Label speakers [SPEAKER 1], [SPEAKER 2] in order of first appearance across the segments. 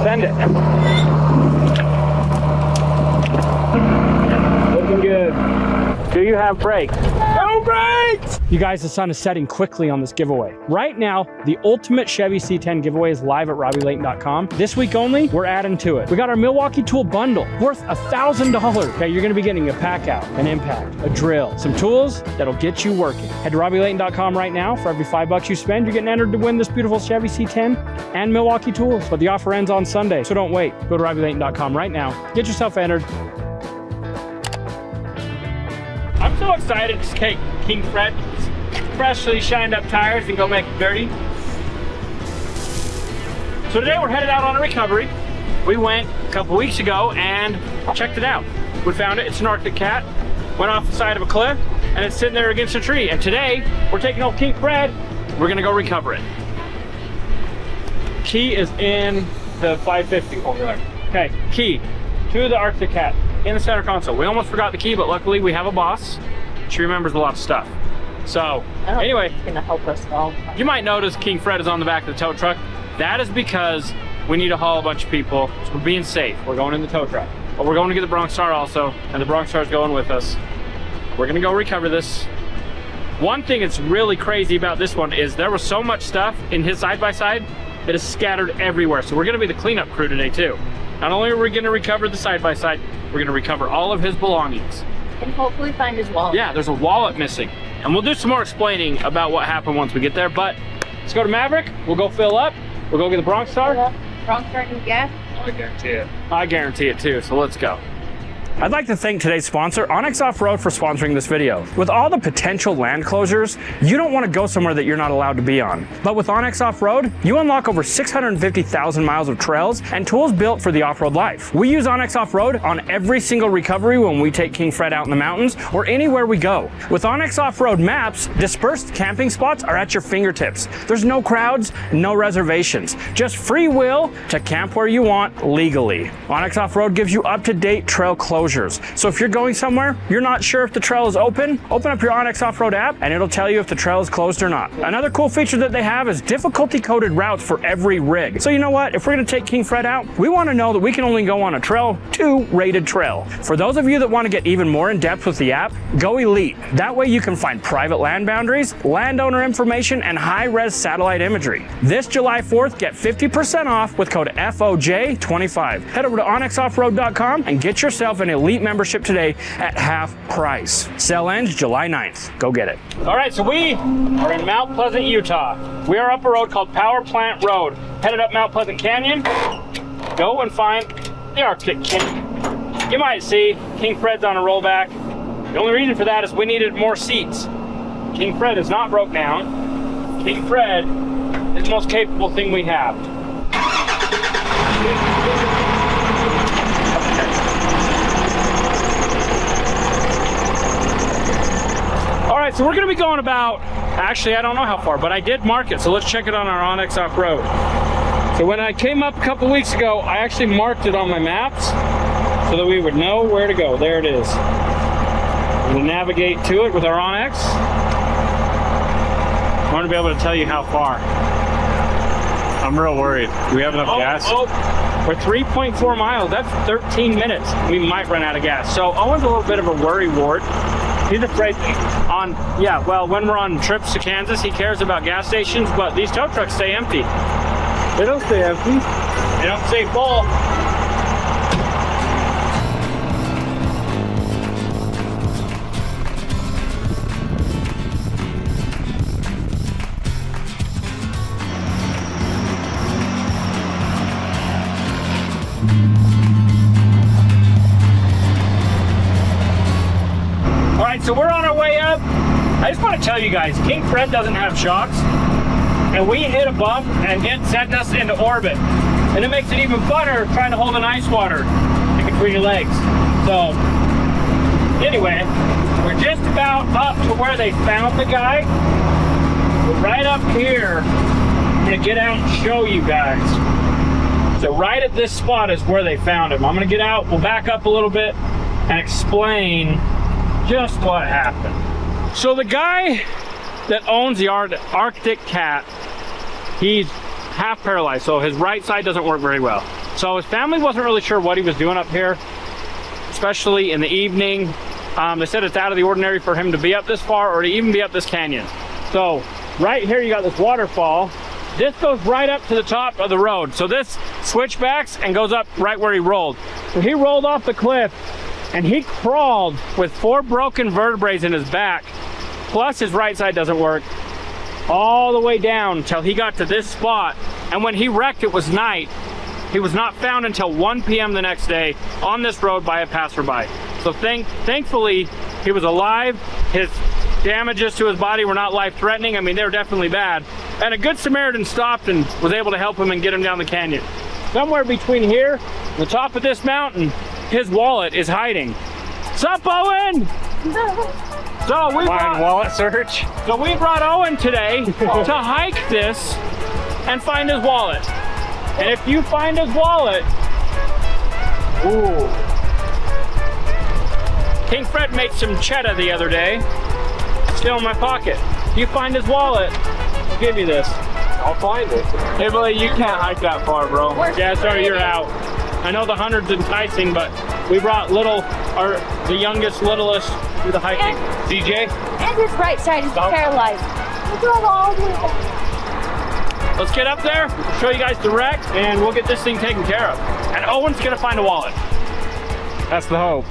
[SPEAKER 1] Send it. Looking good. Do you have brakes? No brakes! You guys, the sun is setting quickly on this giveaway. Right now, the ultimate Chevy C10 giveaway is live at RobbieLayton.com. This week only, we're adding to it. We got our Milwaukee tool bundle worth $1,000. Okay, you're gonna be getting a PACKOUT, an impact, a drill, some tools that'll get you working. Head to RobbieLayton.com right now. For every $5 you spend, you're getting entered to win this beautiful Chevy C10 and Milwaukee tools. But the offer ends on Sunday, so don't wait. Go to RobbieLayton.com right now. Get yourself entered. I'm so excited to take King Fred's freshly shined up tires and go make it dirty. So today we're headed out on a recovery. We went a couple weeks ago and checked it out. We found it, it's an Arctic cat. Went off the side of a cliff and it's sitting there against a tree. And today we're taking old King Fred, we're gonna go recover it. Key is in the 550 over there. Okay, key to the Arctic cat. In the center console. We almost forgot the key, but luckily we have a boss. She remembers a lot of stuff. So, anyway,
[SPEAKER 2] it's gonna help us all.
[SPEAKER 1] You might notice King Fred is on the back of the tow truck. That is because we need to haul a bunch of people. So we're being safe. We're going in the tow truck. But we're going to get the Bronx Star also, and the Bronx Star is going with us. We're gonna go recover this. One thing that's really crazy about this one is there was so much stuff in his side-by-side that is scattered everywhere. So we're gonna be the cleanup crew today too. Not only are we gonna recover the side-by-side, we're gonna recover all of his belongings.
[SPEAKER 2] And hopefully find his wallet.
[SPEAKER 1] Yeah, there's a wallet missing. And we'll do some more explaining about what happened once we get there, but let's go to Maverick, we'll go fill up, we'll go get the Bronx Star.
[SPEAKER 2] Bronx Star and gas?
[SPEAKER 1] I guarantee it. I guarantee it too, so let's go. I'd like to thank today's sponsor, Onyx Off-Road, for sponsoring this video. With all the potential land closures, you don't want to go somewhere that you're not allowed to be on. But with Onyx Off-Road, you unlock over 650,000 miles of trails and tools built for the off-road life. We use Onyx Off-Road on every single recovery when we take King Fred out in the mountains or anywhere we go. With Onyx Off-Road maps, dispersed camping spots are at your fingertips. There's no crowds, no reservations, just free will to camp where you want legally. Onyx Off-Road gives you up-to-date trail closures. So if you're going somewhere, you're not sure if the trail is open up your Onyx Off-Road app and it'll tell you if the trail is closed or not. Another cool feature that they have is difficulty-coded routes for every rig. So you know what? If we're gonna take King Fred out, we wanna know that we can only go on a trail 2 rated trail. For those of you that wanna get even more in depth with the app, go Elite. That way you can find private land boundaries, landowner information, and high-res satellite imagery. This July 4th, get 50% off with code FOJ25. Head over to onyxoffroad.com and get yourself an Elite membership today at half price. Sale ends July 9th. Go get it. All right, so we are in Mount Pleasant, Utah. We are up a road called Power Plant Road. Headed up Mount Pleasant Canyon. Go and find the Arctic King. You might see King Fred's on a rollback. The only reason for that is we needed more seats. King Fred is not broke down. King Fred is the most capable thing we have. All right, so we're gonna be going about, actually I don't know how far, but I did mark it, so let's check it on our Onyx Off-Road. So when I came up a couple weeks ago, I actually marked it on my maps so that we would know where to go. There it is. We'll navigate to it with our Onyx. I want to be able to tell you how far. I'm real worried. Do we have enough gas? We're 3.4 miles. That's 13 minutes. We might run out of gas. So Owen's a little bit of a worry wart. He's afraid when we're on trips to Kansas, he cares about gas stations, but these tow trucks stay empty. They don't stay empty. They don't stay full. So we're on our way up. I just want to tell you guys, King Fred doesn't have shocks, and we hit a bump and it sent us into orbit. And it makes it even funner trying to hold an ice water in between your legs. So anyway, we're just about up to where they found the guy. We're right up here. I'm gonna get out and show you guys. So right at this spot is where they found him. I'm gonna get out, we'll back up a little bit and explain just what happened. So the guy that owns the Arctic cat, he's half paralyzed, so his right side doesn't work very well. So his family wasn't really sure what he was doing up here, especially in the evening. They said it's out of the ordinary for him to be up this far or to even be up this canyon. So right here you got this waterfall. This goes right up to the top of the road. So this switchbacks and goes up right where he rolled. So he rolled off the cliff and he crawled with 4 broken vertebrae in his back, plus his right side doesn't work, all the way down until he got to this spot. And when he wrecked, it was night. He was not found until 1 p.m. the next day on this road by a passerby. So thankfully, he was alive. His damages to his body were not life-threatening. I mean, they were definitely bad. And a good Samaritan stopped and was able to help him and get him down the canyon. Somewhere between here and the top of this mountain, his wallet is hiding. Sup, Owen? So we
[SPEAKER 3] wallet search.
[SPEAKER 1] So we brought Owen today to hike this and find his wallet. And if you find his wallet, ooh. King Fred made some cheddar the other day. Still in my pocket. If you find his wallet, I'll give you this.
[SPEAKER 3] I'll find it.
[SPEAKER 1] Hey, Billy, you can't hike that far, bro. Yeah, sorry, you're out. I know the 100's enticing, but we brought the youngest, littlest through the hiking. DJ?
[SPEAKER 2] And his right side is paralyzed. We're going all the way back.
[SPEAKER 1] Let's get up there, show you guys direct, and we'll get this thing taken care of. And Owen's gonna find a wallet. That's the hope.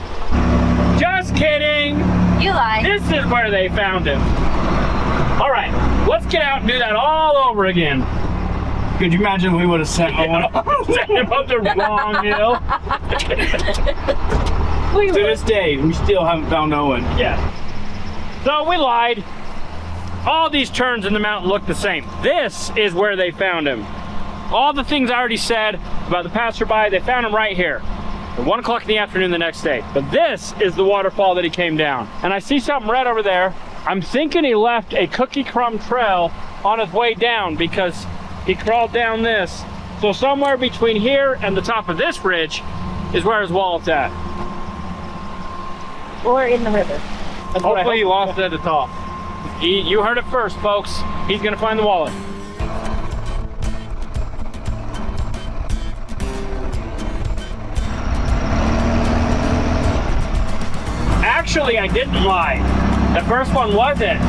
[SPEAKER 1] Just kidding!
[SPEAKER 2] You lied.
[SPEAKER 1] This is where they found him. All right, let's get out and do that all over again. Could you imagine if we would have sent Owen up the wrong hill? To this day, we still haven't found Owen. Yeah. So we lied. All these turns in the mountain look the same. This is where they found him. All the things I already said about the passerby, they found him right here. At 1 o'clock in the afternoon the next day. But this is the waterfall that he came down. And I see something red over there. I'm thinking he left a cookie crumb trail on his way down because he crawled down this. So somewhere between here and the top of this ridge is where his wallet's at.
[SPEAKER 2] Or in the river.
[SPEAKER 1] Hopefully he lost it at the top. You heard it first, folks. He's gonna find the wallet. Actually, I didn't lie. The first one wasn't.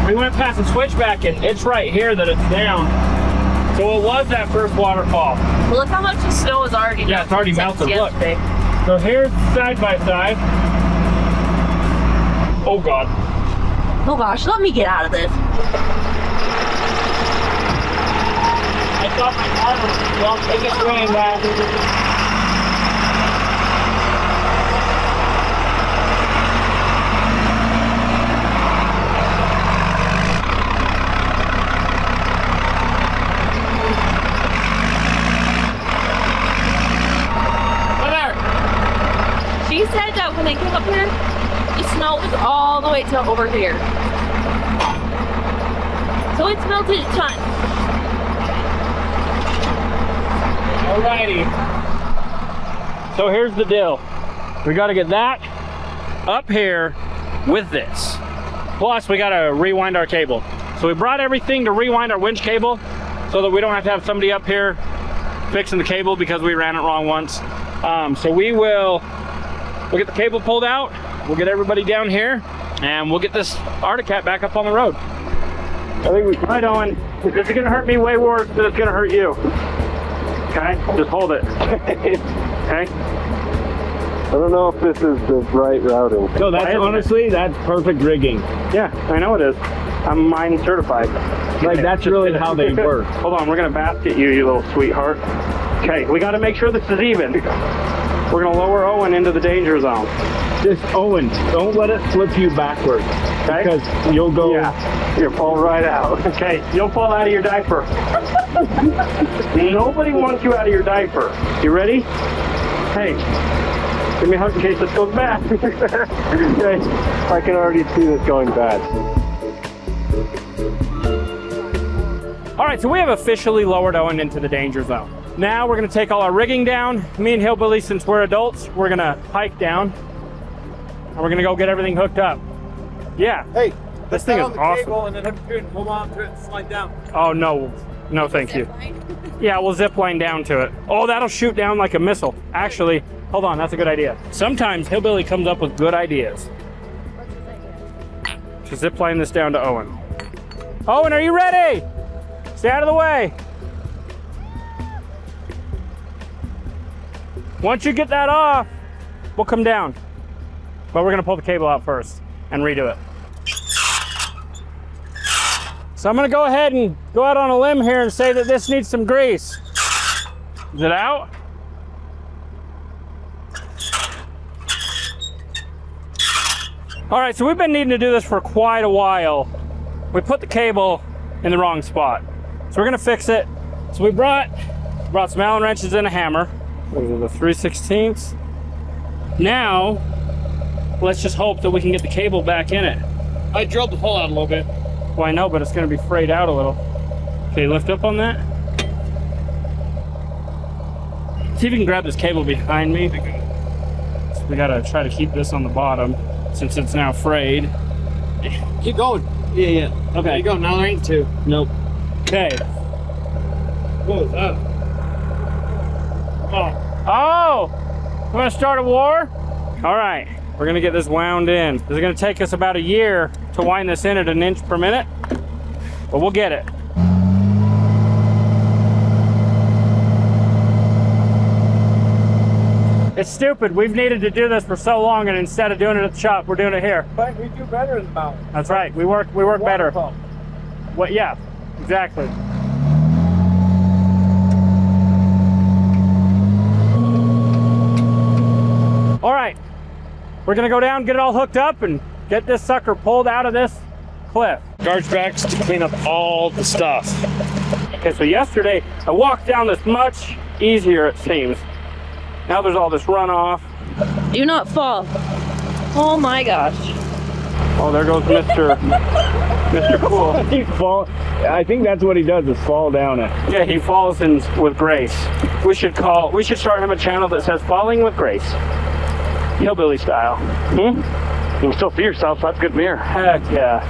[SPEAKER 1] We went past the switchback and it's right here that it's down. So it was that first waterfall.
[SPEAKER 2] Well, look how much the snow is already melted.
[SPEAKER 1] Yeah, it's already melted, look.
[SPEAKER 2] Yesterday.
[SPEAKER 1] So here's side by side. Oh God.
[SPEAKER 2] Oh gosh, let me get out of this.
[SPEAKER 1] I thought my arm was well, take a swing back.
[SPEAKER 2] She said that when they came up here, the snow was all the way to over here. So it's melted a ton.
[SPEAKER 1] Alrighty. So here's the deal. We gotta get that up here with this. Plus we gotta rewind our cable. So we brought everything to rewind our winch cable so that we don't have to have somebody up here fixing the cable because we ran it wrong once. So we'll get the cable pulled out, we'll get everybody down here, and we'll get this Arctic Cat back up on the road. I think we tried on. This is gonna hurt me way worse than it's gonna hurt you. Okay, just hold it. Okay.
[SPEAKER 3] I don't know if this is the right routing.
[SPEAKER 1] No, that's perfect rigging. Yeah, I know it is. I'm mine certified.
[SPEAKER 3] Like that's really how they work.
[SPEAKER 1] Hold on, we're gonna basket you, you little sweetheart. Okay, we gotta make sure this is even. We're gonna lower Owen into the danger zone.
[SPEAKER 3] Just Owen, don't let it flip you backwards.
[SPEAKER 1] Okay?
[SPEAKER 3] Because you'll go.
[SPEAKER 1] Yeah, you'll fall right out. Okay, you'll fall out of your diaper. Nobody wants you out of your diaper. You ready? Hey, give me a hug in case this goes bad. Okay,
[SPEAKER 3] I can already see this going bad.
[SPEAKER 1] All right, so we have officially lowered Owen into the danger zone. Now we're gonna take all our rigging down. Me and Hillbilly, since we're adults, we're gonna hike down and we're gonna go get everything hooked up. Yeah.
[SPEAKER 4] Hey,
[SPEAKER 1] this thing is awesome.
[SPEAKER 4] Cable and then have to hold on to it and slide down.
[SPEAKER 1] Oh no, No, thank you. Yeah, we'll zip line down to it. Oh, that'll shoot down like a missile. Actually, hold on, that's a good idea. Sometimes Hillbilly comes up with good ideas. To zip line this down to Owen. Owen, are you ready? Stay out of the way. Once you get that off, we'll come down. But we're gonna pull the cable out first and redo it. So I'm gonna go ahead and go out on a limb here and say that this needs some grease. Is it out? All right, so we've been needing to do this for quite a while. We put the cable in the wrong spot. So we're gonna fix it. So we brought some Allen wrenches and a hammer. Those are the 3/16. Now, let's just hope that we can get the cable back in it. I drilled the hole out a little bit. Well, I know, but it's gonna be frayed out a little. Okay, lift up on that. See if you can grab this cable behind me. So we gotta try to keep this on the bottom since it's now frayed.
[SPEAKER 4] Keep going. Yeah.
[SPEAKER 1] Okay.
[SPEAKER 4] There you go. Now there ain't two.
[SPEAKER 1] Nope. Okay.
[SPEAKER 4] What was that?
[SPEAKER 1] Oh! I'm gonna start a war? All right, we're gonna get this wound in. This is gonna take us about a year to wind this in at 1 inch per minute, but we'll get it. It's stupid. We've needed to do this for so long, and instead of doing it at the shop, we're doing it here.
[SPEAKER 4] But we do better in the mountain.
[SPEAKER 1] That's right. We work better.
[SPEAKER 4] Pump.
[SPEAKER 1] What? Yeah, exactly. All right, we're gonna go down, get it all hooked up, and get this sucker pulled out of this cliff. Charge backs to clean up all the stuff. Okay, so yesterday I walked down this much easier, it seems. Now there's all this runoff.
[SPEAKER 2] Do not fall. Oh my gosh.
[SPEAKER 1] Oh, there goes Mr. Cool.
[SPEAKER 3] He fall. I think that's what he does, is fall down it.
[SPEAKER 1] Yeah, he falls in with grace. We should start him a channel that says Falling with Grace. Hillbilly style.
[SPEAKER 3] You can still see yourself, so that's good mirror.
[SPEAKER 1] Heck yeah.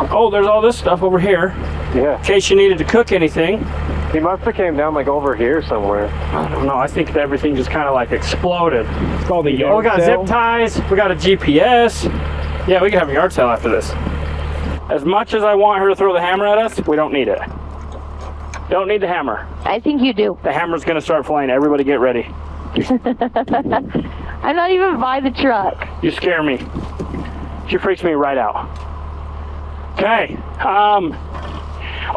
[SPEAKER 1] Oh, there's all this stuff over here.
[SPEAKER 3] Yeah.
[SPEAKER 1] In case you needed to cook anything.
[SPEAKER 3] He must have came down like over here somewhere.
[SPEAKER 1] I don't know, I think that everything just kind of like exploded.
[SPEAKER 3] It's called a yard
[SPEAKER 1] Oh, we got
[SPEAKER 3] sale.
[SPEAKER 1] zip ties, we got a GPS. Yeah, we can have a yard sale after this. As much as I want her to throw the hammer at us, we don't need it. Don't need the hammer.
[SPEAKER 2] I think you do.
[SPEAKER 1] The hammer's gonna start flying. Everybody get ready.
[SPEAKER 2] I'm not even by the truck.
[SPEAKER 1] You scare me. She freaks me right out. Okay.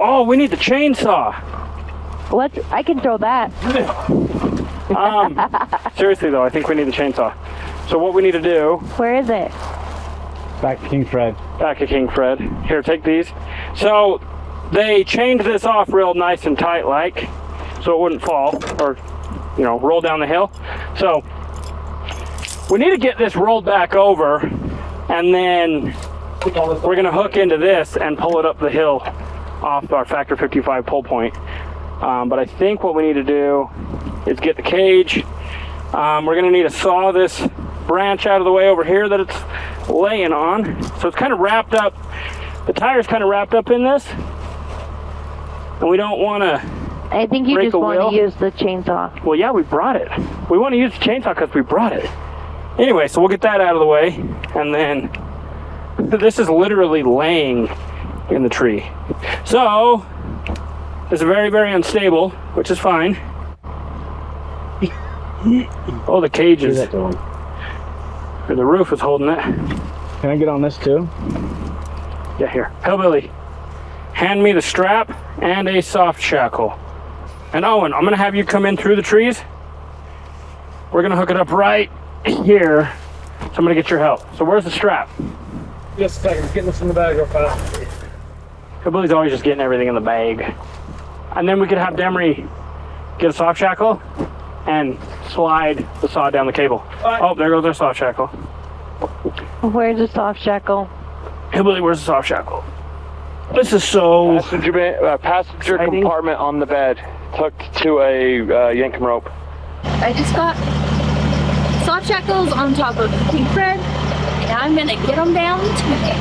[SPEAKER 1] Oh, we need the chainsaw.
[SPEAKER 2] I can throw that.
[SPEAKER 1] Seriously though, I think we need the chainsaw. So what we need to do,
[SPEAKER 2] Where is it?
[SPEAKER 3] Back to King Fred.
[SPEAKER 1] back to King Fred. Here, take these. So they chained this off real nice and tight like, so it wouldn't fall or, you know, roll down the hill. So we need to get this rolled back over, and then we're gonna hook into this and pull it up the hill off our Factor 55 pull point. But I think what we need to do is get the cage. We're gonna need to saw this branch out of the way over here that it's laying on. So it's kind of wrapped up, the tire's kind of wrapped up in this. And we don't wanna
[SPEAKER 2] I think you
[SPEAKER 1] break
[SPEAKER 2] just
[SPEAKER 1] a
[SPEAKER 2] want
[SPEAKER 1] wheel.
[SPEAKER 2] to use the chainsaw.
[SPEAKER 1] Well, yeah, we brought it. We want to use the chainsaw because we brought it. Anyway, so we'll get that out of the way, and then this is literally laying in the tree. So it's very, very unstable, which is fine. Oh, the cage is, or the roof is holding it.
[SPEAKER 3] Can I get on this too?
[SPEAKER 1] Yeah, here. Hillbilly, hand me the strap and a soft shackle. And Owen, I'm gonna have you come in through the trees. We're gonna hook it up right here. So I'm gonna get your help. So where's the strap?
[SPEAKER 4] Just a second. Getting this in the bag real fast.
[SPEAKER 1] Hillbilly's always just getting everything in the bag. And then we could have Demery get a soft shackle and slide the saw down the cable. Oh, there goes our soft shackle.
[SPEAKER 2] Where's the soft shackle?
[SPEAKER 1] Hillbilly, where's the soft shackle? This is so
[SPEAKER 3] Passenger
[SPEAKER 1] exciting.
[SPEAKER 3] compartment on the bed, hooked to a yankum rope.
[SPEAKER 2] I just got soft shackles on top of King Fred, and I'm gonna get them down today.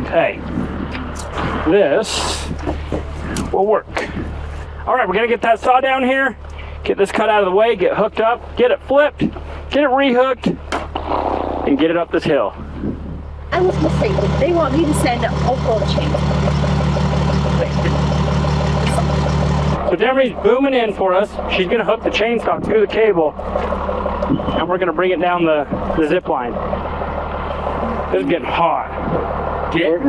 [SPEAKER 1] Okay. this will work. All right, we're gonna get that saw down here, get this cut out of the way, get hooked up, get it flipped, get it rehooked, and get it up this hill.
[SPEAKER 2] I was mistaken. They want me to send a Oklahoma chain.
[SPEAKER 1] So Demery's booming in for us. She's gonna hook the chainsaw to the cable, and we're gonna bring it down the zip line. This is getting hot. Get.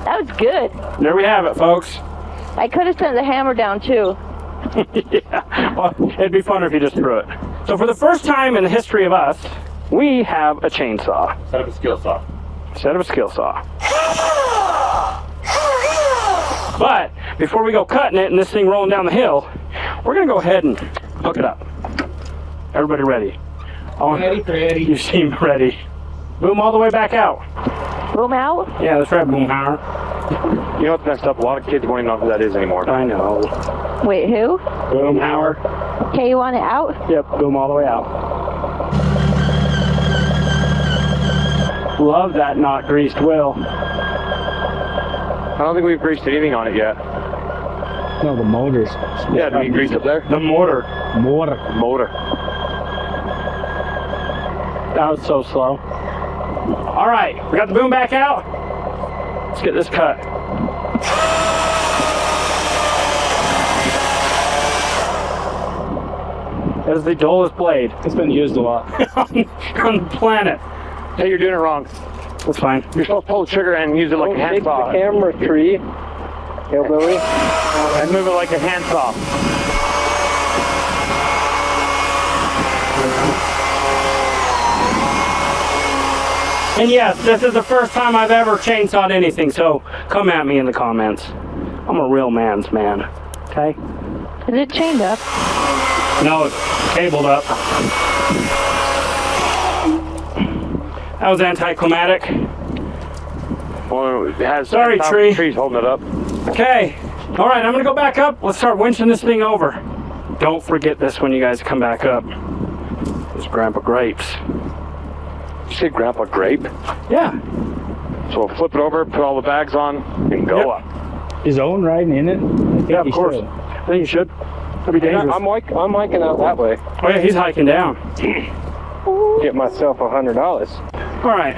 [SPEAKER 5] That was good.
[SPEAKER 1] There we have it, folks.
[SPEAKER 5] I could have sent the hammer down too.
[SPEAKER 1] Yeah, well, it'd be funner if you just threw it. So for the first time in the history of us, we have a chainsaw.
[SPEAKER 6] Set up a skill saw.
[SPEAKER 1] Instead of a skill saw. But before we go cutting it and this thing rolling down the hill, we're gonna go ahead and hook it up. Everybody ready? Owen,
[SPEAKER 4] Ready.
[SPEAKER 1] you seem ready. Boom all the way back out.
[SPEAKER 5] Boom out.
[SPEAKER 1] Yeah, that's right, boom power.
[SPEAKER 6] You know what's messed up? A lot of kids won't even know who that is anymore.
[SPEAKER 1] I know.
[SPEAKER 5] Wait, who?
[SPEAKER 1] Boom power.
[SPEAKER 5] Okay, you want it out?
[SPEAKER 1] Yep, boom all the way out. Love that not greased wheel.
[SPEAKER 6] I don't think we've greased anything on it yet.
[SPEAKER 4] No, the motors.
[SPEAKER 6] Yeah, do we grease up there?
[SPEAKER 1] The motor.
[SPEAKER 4] Motor.
[SPEAKER 6] Motor.
[SPEAKER 1] That was so slow. All right, we got the boom back out. Let's get this cut. That is the dullest blade
[SPEAKER 4] It's been used a lot.
[SPEAKER 1] on the planet.
[SPEAKER 6] Hey, you're doing it wrong.
[SPEAKER 1] That's fine.
[SPEAKER 6] You're supposed to pull the trigger and use it like a handsaw.
[SPEAKER 3] Camera tree, hillbilly.
[SPEAKER 6] And move it like a handsaw.
[SPEAKER 1] And yes, this is the first time I've ever chainsawed anything, so come at me in the comments. I'm a real man's man, okay?
[SPEAKER 5] Is it chained up?
[SPEAKER 1] No, it's cabled up. That was anticlimactic.
[SPEAKER 6] Well, it has
[SPEAKER 1] Sorry, tree.
[SPEAKER 6] Tree's holding it up.
[SPEAKER 1] Okay, all right, I'm gonna go back up. Let's start winching this thing over. Don't forget this when you guys come back up. It's Grandpa Grapes.
[SPEAKER 6] You say Grandpa Grape?
[SPEAKER 1] Yeah.
[SPEAKER 6] So we'll flip it over, put all the bags on, and go
[SPEAKER 1] Yep.
[SPEAKER 6] up.
[SPEAKER 4] Is Owen riding in it? I think
[SPEAKER 1] Yeah, of
[SPEAKER 4] he
[SPEAKER 1] course.
[SPEAKER 4] should.
[SPEAKER 1] I think you should. That'd be dangerous.
[SPEAKER 3] I'm hiking out that way.
[SPEAKER 1] Oh yeah, he's hiking down.
[SPEAKER 3] Get myself $100.
[SPEAKER 1] All right.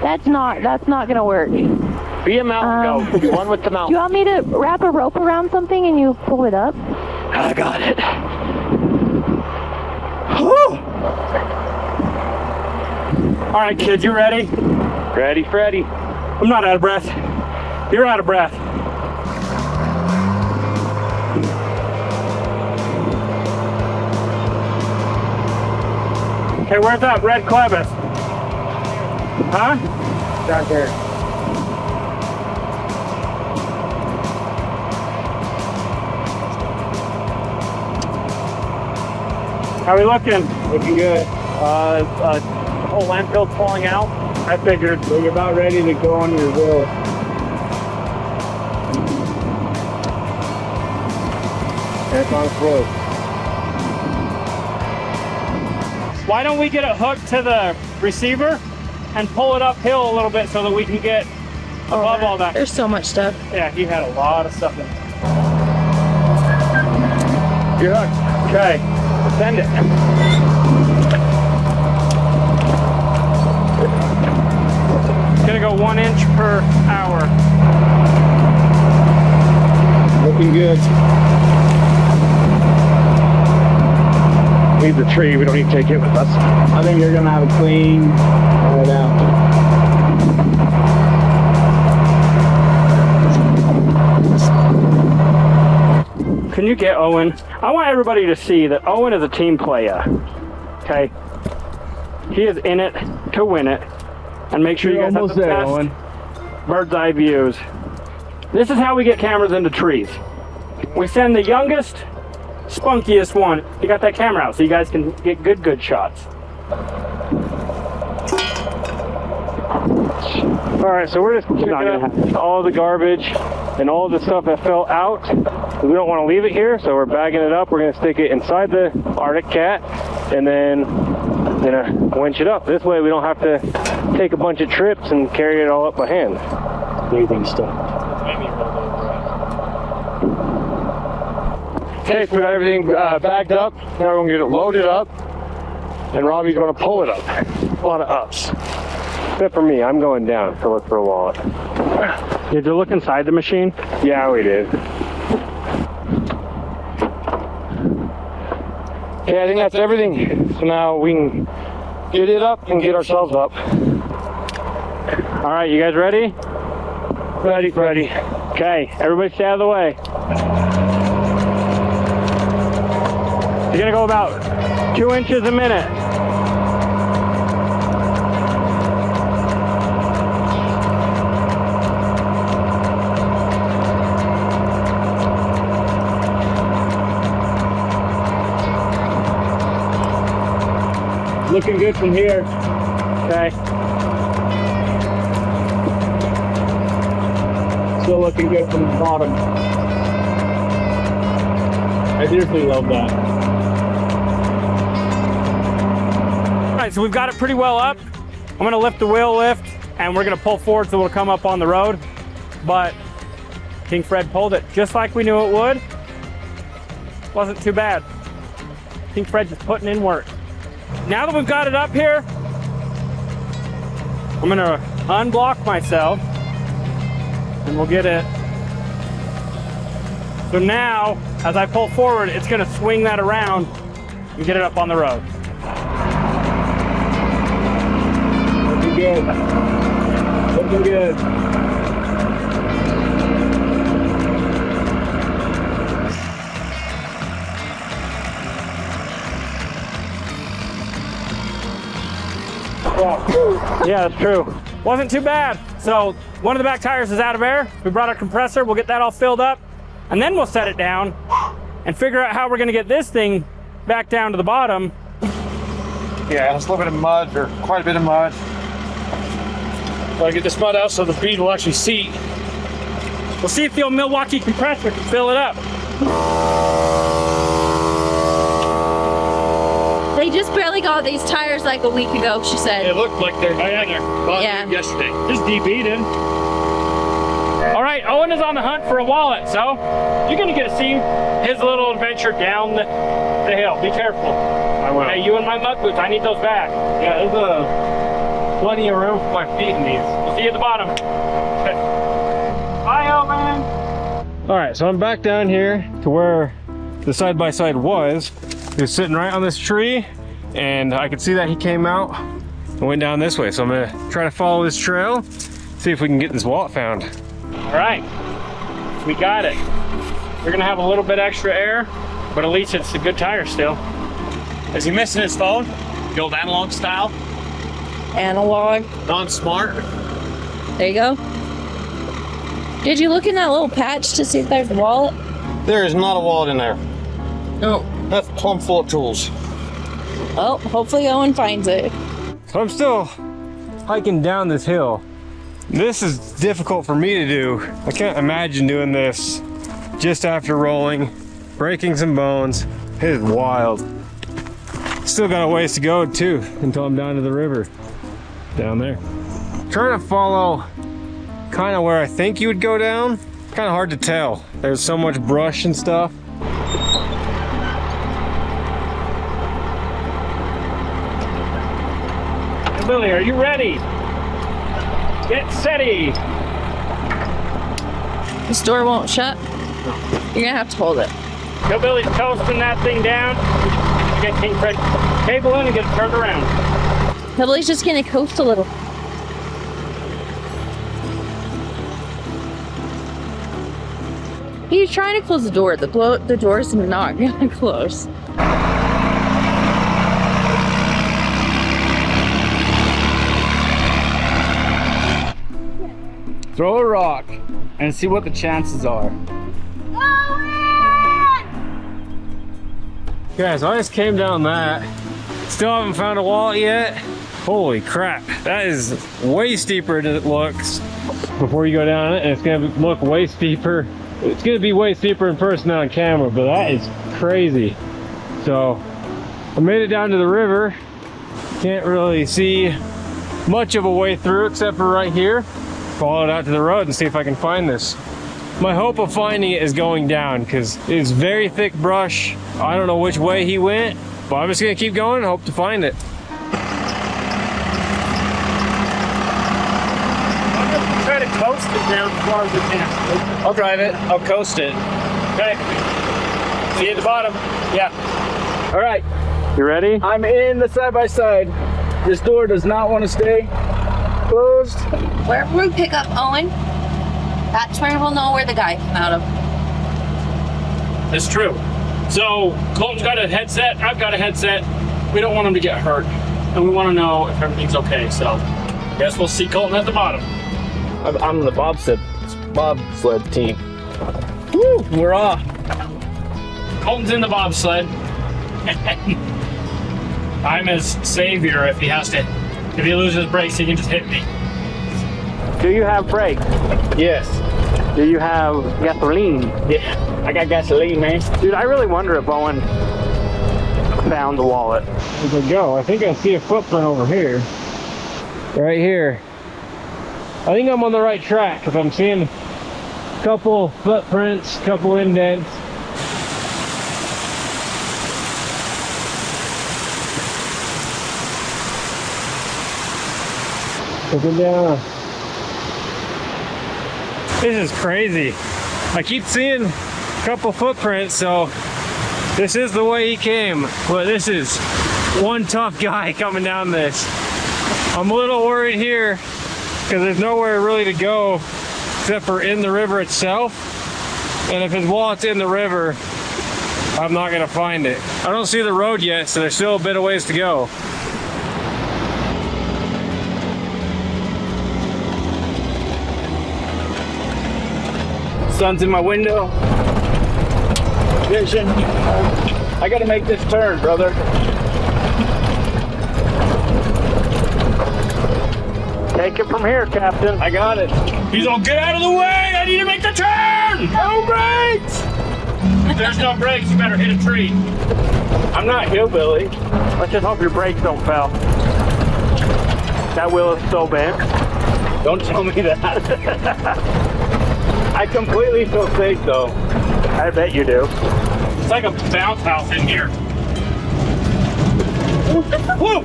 [SPEAKER 5] That's not gonna work.
[SPEAKER 6] Be a mountain goat. One with the
[SPEAKER 5] Do you
[SPEAKER 6] mountain.
[SPEAKER 5] want me to wrap a rope around something and you pull it up?
[SPEAKER 1] I got it. Whew. All right, kids, you ready?
[SPEAKER 6] Ready, Freddy.
[SPEAKER 1] I'm not out of breath. You're out of breath. Okay, where's that red clevis? Huh?
[SPEAKER 4] Down there.
[SPEAKER 1] How we looking?
[SPEAKER 4] Looking good.
[SPEAKER 6] Whole landfill's falling out.
[SPEAKER 1] I figured.
[SPEAKER 4] So you're about ready to go on your wheel.
[SPEAKER 3] It's on float.
[SPEAKER 1] Why don't we get it hooked to the receiver and pull it uphill a little bit so that we can get above all that?
[SPEAKER 2] There's so much stuff.
[SPEAKER 1] Yeah, he had a lot of stuff in it.
[SPEAKER 6] You're hooked.
[SPEAKER 1] Okay.
[SPEAKER 6] Send it.
[SPEAKER 1] Gonna go 1 inch per hour.
[SPEAKER 4] Looking good.
[SPEAKER 6] Leave the tree. We don't need to take it with us.
[SPEAKER 4] I think you're gonna have a clean right out.
[SPEAKER 1] Can you get Owen? I want everybody to see that Owen is a team player. Okay? He is in it to win it. And make sure you guys have the
[SPEAKER 4] there,
[SPEAKER 1] best
[SPEAKER 4] Owen.
[SPEAKER 1] bird's eye views. This is how we get cameras into trees. We send the youngest, spunkiest one. You got that camera out so you guys can get good shots.
[SPEAKER 3] All right, so we're just picking
[SPEAKER 1] Not gonna
[SPEAKER 3] up all the garbage and all the stuff that fell out. We don't want to leave it here, so we're bagging it up. We're going to stick it inside the Arctic Cat and then winch it up. This way we don't have to take a bunch of trips and carry it all up by hand.
[SPEAKER 4] Breathing stopped.
[SPEAKER 3] Okay, so we got everything bagged up. Now we're gonna get it loaded up, and Robbie's gonna pull it up. A lot of ups. Except for me, I'm going down to look for a wallet.
[SPEAKER 1] Did you look inside the machine?
[SPEAKER 3] Yeah, we did. Okay, I think that's everything. So now we can get it up and get ourselves up.
[SPEAKER 1] All right, you guys ready?
[SPEAKER 3] Ready.
[SPEAKER 1] Okay, everybody stay out of the way. You're gonna go about 2 inches a minute.
[SPEAKER 4] Looking good from here.
[SPEAKER 1] Okay.
[SPEAKER 4] Still looking good from the bottom. I seriously love that.
[SPEAKER 1] All right, so we've got it pretty well up. I'm gonna lift the wheel lift and we're gonna pull forward so it'll come up on the road. But King Fred pulled it just like we knew it would. Wasn't too bad. King Fred just putting in work. Now that we've got it up here, I'm gonna unblock myself and we'll get it. So now, as I pull forward, it's gonna swing that around and get it up on the road.
[SPEAKER 4] Looking good. Looking good.
[SPEAKER 1] Yeah, that's true. Wasn't too bad. So one of the back tires is out of air. We brought our compressor. We'll get that all filled up and then we'll set it down and figure out how we're gonna get this thing back down to the bottom.
[SPEAKER 6] Yeah, it's a little bit of mud, or quite a bit of mud.
[SPEAKER 3] Gotta get this mud out so the bead will actually seat.
[SPEAKER 1] We'll see if the old Milwaukee compressor can fill it up.
[SPEAKER 2] They just barely got these tires like a week ago, she said.
[SPEAKER 3] It looked like they're
[SPEAKER 2] Yeah.
[SPEAKER 3] yesterday.
[SPEAKER 1] Just DB'd in. All right, Owen is on the hunt for a wallet, so you're gonna get to see his little adventure down the hill. Be careful.
[SPEAKER 3] I will.
[SPEAKER 1] Hey, you and my mud boots, I need those back.
[SPEAKER 3] Yeah, there's plenty of room for my feet in these.
[SPEAKER 1] We'll see you at the bottom. Bye, Owen.
[SPEAKER 3] All right, so I'm back down here to where the side-by-side was. He was sitting right on this tree, and I could see that he came out and went down this way. So I'm gonna try to follow this trail, see if we can get this wallet found.
[SPEAKER 1] All right, we got it. We're gonna have a little bit extra air, but at least it's a good tire still.
[SPEAKER 6] Is he missing his phone? The old analog style?
[SPEAKER 2] Analog.
[SPEAKER 6] Non-smart?
[SPEAKER 2] There you go. Did you look in that little patch to see if there's a wallet?
[SPEAKER 6] There is not a wallet in there.
[SPEAKER 2] No.
[SPEAKER 6] That's plumb full of tools.
[SPEAKER 2] Well, hopefully Owen finds it.
[SPEAKER 3] So I'm still hiking down this hill. This is difficult for me to do. I can't imagine doing this just after rolling, breaking some bones. It is wild. Still got a ways to go too, until I'm down to the river. Down there. Trying to follow kind of where I think you would go down. Kind of hard to tell. There's so much brush and stuff.
[SPEAKER 1] Hey, Lily, are you ready? Get steady.
[SPEAKER 2] This door won't shut. You're gonna have to hold it.
[SPEAKER 1] Go, Billy's toasting that thing down. Get King Fred cable in and get it turned around.
[SPEAKER 2] Billy's just gonna coast a little. He's trying to close the door. The door's not gonna close.
[SPEAKER 4] Throw a rock and see what the chances are.
[SPEAKER 3] Yeah, so I just came down that. Still haven't found a wallet yet. Holy crap, that is way steeper than it looks before you go down it, and it's gonna look way steeper. It's gonna be way steeper in person than on camera, but that is crazy. So I made it down to the river. Can't really see much of a way through except for right here. Follow it out to the road and see if I can find this. My hope of finding it is going down because it's very thick brush. I don't know which way he went, but I'm just gonna keep going and hope to find it.
[SPEAKER 1] I'm gonna try to coast it down as far as we can.
[SPEAKER 4] I'll drive it. I'll coast it.
[SPEAKER 1] Okay. See you at the bottom. Yeah.
[SPEAKER 4] All right.
[SPEAKER 3] You ready?
[SPEAKER 4] I'm in the side-by-side. This door does not want to stay closed.
[SPEAKER 2] Wherever we pick up Owen, that's where we'll know where the guy came out of.
[SPEAKER 1] It's true. So Colton's got a headset. I've got a headset. We don't want him to get hurt, and we want to know if everything's okay. So I guess we'll see Colton at the bottom.
[SPEAKER 4] I'm the bobsled team. Woo, we're off.
[SPEAKER 1] Colton's in the bobsled. I'm his savior if he loses brakes, he can just hit me.
[SPEAKER 6] Do you have brakes?
[SPEAKER 4] Yes.
[SPEAKER 6] Do you have gasoline?
[SPEAKER 4] Yeah. I got gasoline, man.
[SPEAKER 6] Dude, I really wonder if Owen found the wallet.
[SPEAKER 3] Where'd we go? I think I see a footprint over here. Right here. I think I'm on the right track because I'm seeing a couple footprints, couple indents. Looking down. This is crazy. I keep seeing a couple footprints, so this is the way he came. But this is one tough guy coming down this. I'm a little worried here because there's nowhere really to go except for in the river itself. And if his wallet's in the river, I'm not gonna find it. I don't see the road yet, so there's still a bit of ways to go.
[SPEAKER 4] Sun's in my window. Vision. I gotta make this turn, brother.
[SPEAKER 6] Take it from here, Captain.
[SPEAKER 4] I got it.
[SPEAKER 1] He's all, get out of the way! I need to make the turn!
[SPEAKER 4] No brakes!
[SPEAKER 1] If there's no brakes, you better hit a tree.
[SPEAKER 4] I'm not hillbilly.
[SPEAKER 6] Let's just hope your brakes don't fail. That wheel is so bent.
[SPEAKER 4] Don't tell me that. I completely feel safe though.
[SPEAKER 6] I bet you do.
[SPEAKER 1] It's like a bounce house in here. Whoa!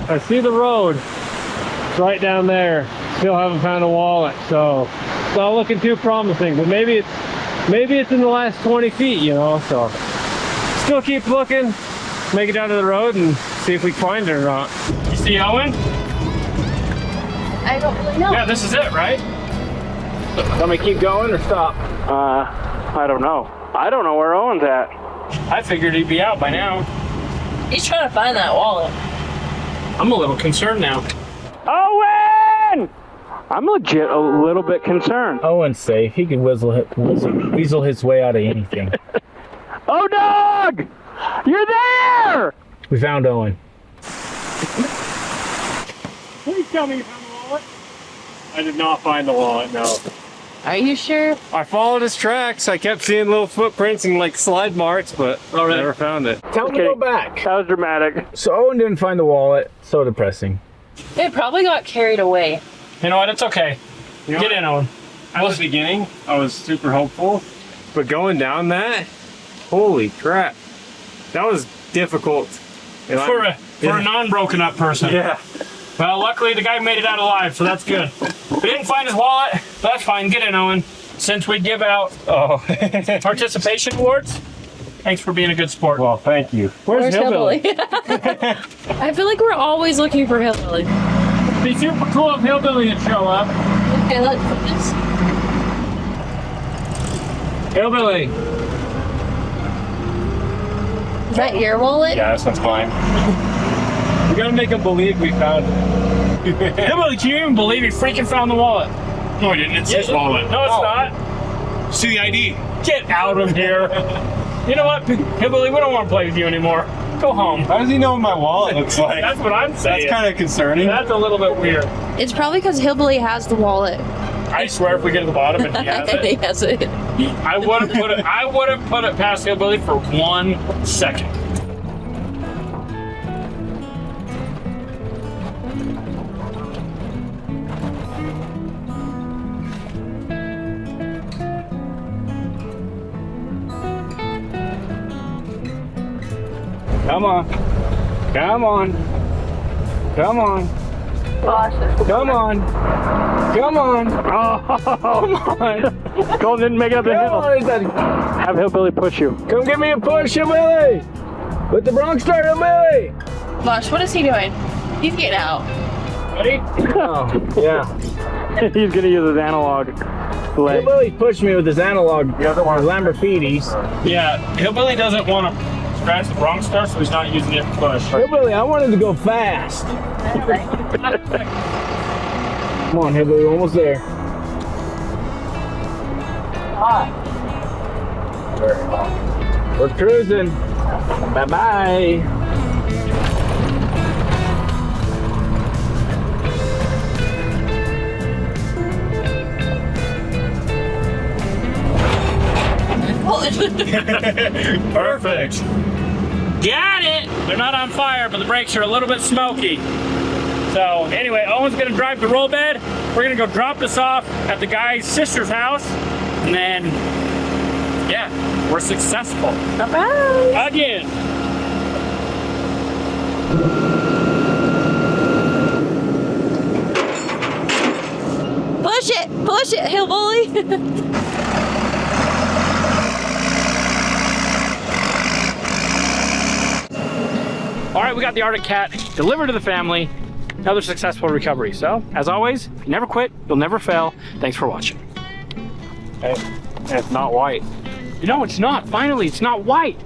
[SPEAKER 3] I see the road. It's right down there. Still haven't found a wallet, so it's not looking too promising. But maybe it's in the last 20 feet, you know. So still keep looking, make it down to the road, and see if we can find it or not.
[SPEAKER 1] You see Owen?
[SPEAKER 2] I don't really know.
[SPEAKER 1] Yeah, this is it, right?
[SPEAKER 4] Want me to keep going or stop?
[SPEAKER 6] I don't know. I don't know where Owen's at.
[SPEAKER 1] I figured he'd be out by now.
[SPEAKER 2] He's trying to find that wallet.
[SPEAKER 1] I'm a little concerned now.
[SPEAKER 6] Owen! I'm legit a little bit concerned.
[SPEAKER 4] Owen's safe. He can weasel his way out of anything.
[SPEAKER 6] Oh, dog! You're there!
[SPEAKER 4] We found Owen.
[SPEAKER 3] Please tell me you found the wallet. I did not find the wallet, no.
[SPEAKER 2] Are you sure?
[SPEAKER 3] I followed his tracks. I kept seeing little footprints and like slide marks, but never found it.
[SPEAKER 4] Tell him to go back.
[SPEAKER 6] That was dramatic.
[SPEAKER 4] So Owen didn't find the wallet. So depressing.
[SPEAKER 2] It probably got carried away.
[SPEAKER 1] You know what? It's okay.
[SPEAKER 3] You know
[SPEAKER 1] Get
[SPEAKER 3] what?
[SPEAKER 1] in, Owen.
[SPEAKER 3] At the beginning, I was super hopeful, but going down that, holy crap, that was difficult. And
[SPEAKER 1] For a non-broken up person.
[SPEAKER 3] yeah.
[SPEAKER 1] Well, luckily the guy made it out alive, so that's good. We didn't find his wallet, but that's fine. Get in, Owen. Since we give out participation awards, thanks for being a good sport.
[SPEAKER 3] Well, thank you. Where's Hillbilly?
[SPEAKER 2] I feel like we're always looking for Hillbilly.
[SPEAKER 3] It'd be super cool if Hillbilly would show up.
[SPEAKER 2] Okay, let's put this.
[SPEAKER 3] Hillbilly.
[SPEAKER 2] Is that your wallet?
[SPEAKER 3] Yeah, this one's fine. We gotta make him believe we found it.
[SPEAKER 1] Hillbilly, can you even believe he freaking found the wallet?
[SPEAKER 3] No, I didn't. It's his wallet.
[SPEAKER 1] No, it's not.
[SPEAKER 3] See the ID.
[SPEAKER 1] Get out of here. You know what, Hillbilly, we don't want to play with you anymore. Go home.
[SPEAKER 3] How does he know what my wallet looks like?
[SPEAKER 1] That's what I'm saying.
[SPEAKER 3] That's kind of concerning.
[SPEAKER 1] That's a little bit weird.
[SPEAKER 2] It's probably because Hillbilly has the wallet.
[SPEAKER 1] I swear if we get to the bottom and he has
[SPEAKER 2] He
[SPEAKER 1] it,
[SPEAKER 2] has it.
[SPEAKER 1] I wouldn't put it past Hillbilly for 1 second.
[SPEAKER 4] Come on. Come on. Come on. Come on. Come on.
[SPEAKER 6] Oh,
[SPEAKER 4] Come on.
[SPEAKER 6] Colton didn't make it up the
[SPEAKER 4] Come
[SPEAKER 6] hill.
[SPEAKER 4] on. Is that-
[SPEAKER 6] Have Hillbilly push you.
[SPEAKER 4] Come give me a push, Hillbilly. With the Bronx Star, Hillbilly.
[SPEAKER 2] Gosh, what is he doing? He's getting out.
[SPEAKER 4] Ready? Oh, yeah.
[SPEAKER 6] He's gonna use his analog leg.
[SPEAKER 4] Hillbilly pushed me with his analog Lamborghinis.
[SPEAKER 1] Yeah, Hillbilly doesn't want to scratch the Bronx Star, so he's not using it to push.
[SPEAKER 4] Hillbilly, I wanted to go fast. Come on, Hillbilly, we're almost there. We're cruising. Bye-bye.
[SPEAKER 1] Perfect. Got it! They're not on fire, but the brakes are a little bit smoky. So anyway, Owen's gonna drive the roll bed. We're gonna go drop this off at the guy's sister's house. And then, yeah, we're successful. Bye-bye. Again.
[SPEAKER 2] Push it, Hillbilly.
[SPEAKER 1] All right, we got the Arctic Cat delivered to the family. Another successful recovery. So, as always, you never quit, you'll never fail. Thanks for watching.
[SPEAKER 6] Hey, it's not white.
[SPEAKER 1] You know, it's not. Finally, it's not white.